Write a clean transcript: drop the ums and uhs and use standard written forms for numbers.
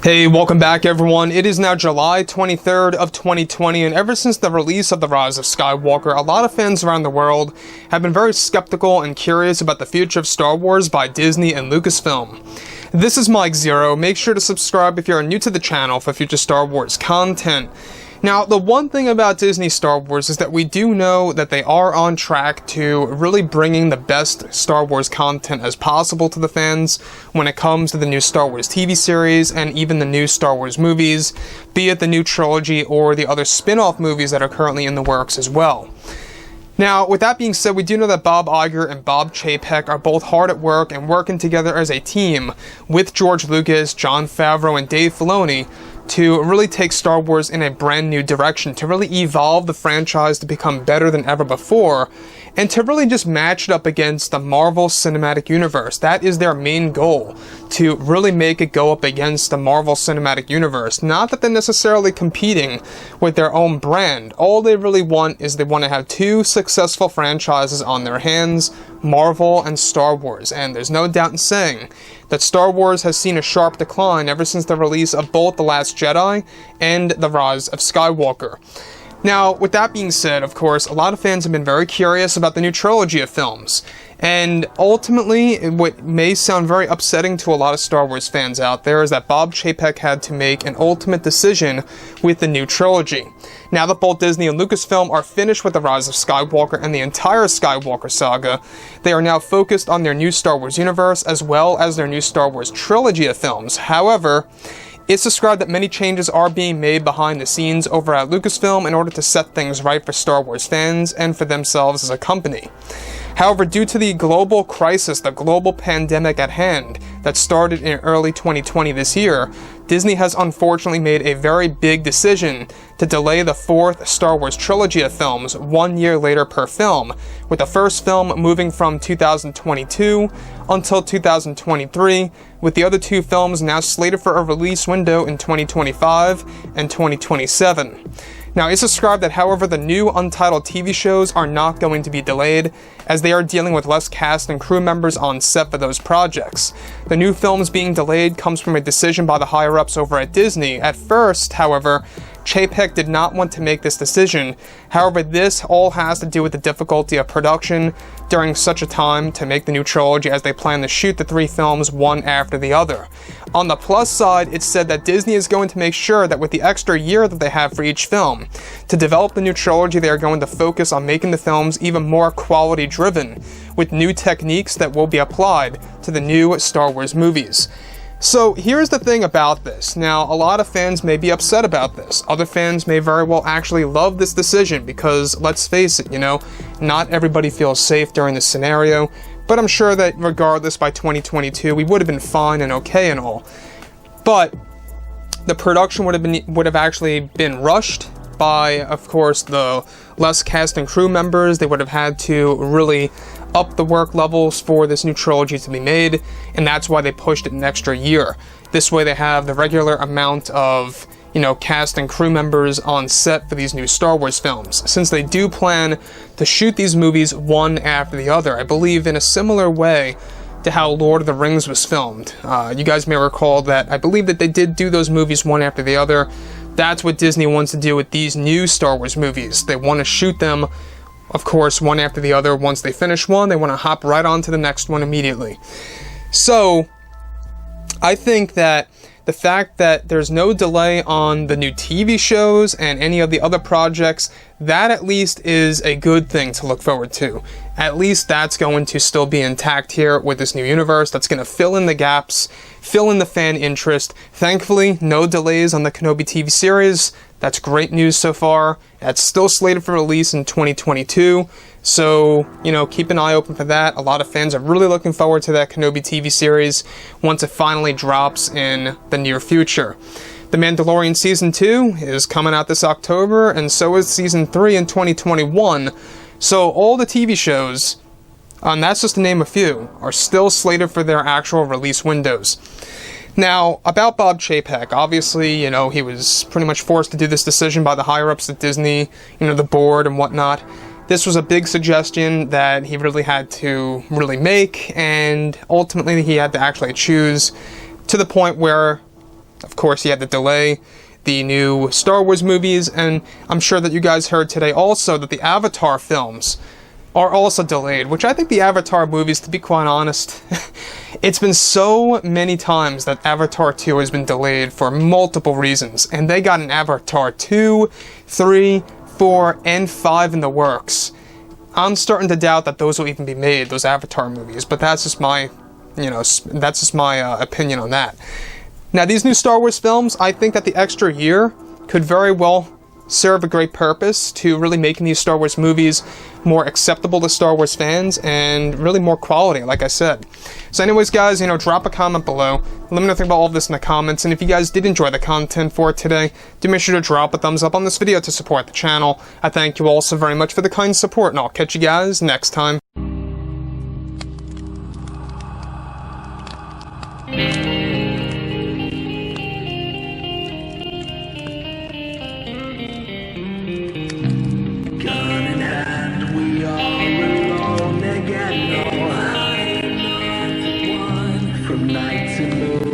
Hey, welcome back everyone. It is now July 23rd of 2020, and ever since the release of The Rise of Skywalker, a lot of fans around the world have been very skeptical and curious about the future of Star Wars by Disney and Lucasfilm. This is Mike Zero. Make sure to subscribe if you are new to the channel for future Star Wars content. Now, the one thing about Disney Star Wars is that we do know that they are on track to really bringing the best Star Wars content as possible to the fans when it comes to the new Star Wars TV series and even the new Star Wars movies, be it the new trilogy or the other spin-off movies that are currently in the works as well. Now, with that being said, we do know that Bob Iger and Bob Chapek are both hard at work and working together as a team with George Lucas, Jon Favreau, and Dave Filoni to really take Star Wars in a brand new direction, to really evolve the franchise to become better than ever before, and to really just match it up against the Marvel Cinematic Universe. That is their main goal, to really make it go up against the Marvel Cinematic Universe. Not that they're necessarily competing with their own brand. All they really want is they want to have two successful franchises on their hands, Marvel and Star Wars, and there's no doubt in saying that Star Wars has seen a sharp decline ever since the release of both The Last Jedi and The Rise of Skywalker. Now, with that being said, of course, a lot of fans have been very curious about the new trilogy of films, and ultimately, what may sound very upsetting to a lot of Star Wars fans out there is that Bob Chapek had to make an ultimate decision with the new trilogy. Now that both Disney and Lucasfilm are finished with The Rise of Skywalker and the entire Skywalker saga, they are now focused on their new Star Wars universe as well as their new Star Wars trilogy of films. However, it's described that many changes are being made behind the scenes over at Lucasfilm in order to set things right for Star Wars fans and for themselves as a company. However, due to the global crisis, the global pandemic at hand that started in early 2020 this year, Disney has unfortunately made a very big decision to delay the fourth Star Wars trilogy of films 1 year later per film, with the first film moving from 2022 until 2023, with the other two films now slated for a release window in 2025 and 2027. Now, it's described that, however, the new untitled TV shows are not going to be delayed, as they are dealing with less cast and crew members on set for those projects. The new films being delayed comes from a decision by the higher-ups over at Disney. At first, however, Chapek did not want to make this decision. However, this all has to do with the difficulty of production during such a time to make the new trilogy, as they plan to shoot the three films one after the other. On the plus side, it's said that Disney is going to make sure that with the extra year that they have for each film, to develop the new trilogy, they are going to focus on making the films even more quality-driven, with new techniques that will be applied to the new Star Wars movies. So here's the thing about this. Now, a lot of fans may be upset about this. Other fans may very well actually love this decision because, let's face it, not everybody feels safe during this scenario, but I'm sure that regardless, by 2022, we would have been fine and okay and all. But the production would have actually been rushed by, of course, the less cast and crew members. They would have had to really up the work levels for this new trilogy to be made, and that's why they pushed it an extra year. This way they have the regular amount of, cast and crew members on set for these new Star Wars films, since they do plan to shoot these movies one after the other. I believe in a similar way to how Lord of the Rings was filmed. You guys may recall that I believe that they did do those movies one after the other. That's what Disney wants to do with these new Star Wars movies. They want to shoot them, of course, one after the other. Once they finish one, they want to hop right on to the next one immediately. So, I think that the fact that there's no delay on the new TV shows and any of the other projects, that at least is a good thing to look forward to. At least that's going to still be intact here with this new universe. That's going to fill in the gaps, fill in the fan interest. Thankfully, no delays on the Kenobi TV series. That's great news so far. It's still slated for release in 2022. So, keep an eye open for that. A lot of fans are really looking forward to that Kenobi TV series once it finally drops in the near future. The Mandalorian Season 2 is coming out this October, and so is Season 3 in 2021. So all the TV shows, and that's just to name a few, are still slated for their actual release windows. Now, about Bob Chapek, obviously, he was pretty much forced to do this decision by the higher-ups at Disney, the board and whatnot. This was a big suggestion that he really had to make, and ultimately he had to actually choose, to the point where of course, he had to delay the new Star Wars movies, and I'm sure that you guys heard today also that the Avatar films are also delayed, which I think the Avatar movies, to be quite honest, it's been so many times that Avatar 2 has been delayed for multiple reasons, and they got an Avatar 2, 3, 4, and 5 in the works. I'm starting to doubt that those will even be made, those Avatar movies, but that's just my, opinion on that. Now, these new Star Wars films, I think that the extra year could very well serve a great purpose to really making these Star Wars movies more acceptable to Star Wars fans and really more quality, like I said. So anyways, guys, drop a comment below. Let me know what you think about all of this in the comments, and if you guys did enjoy the content for today, do make sure to drop a thumbs up on this video to support the channel. I thank you all so very much for the kind support, and I'll catch you guys next time. From night to moon.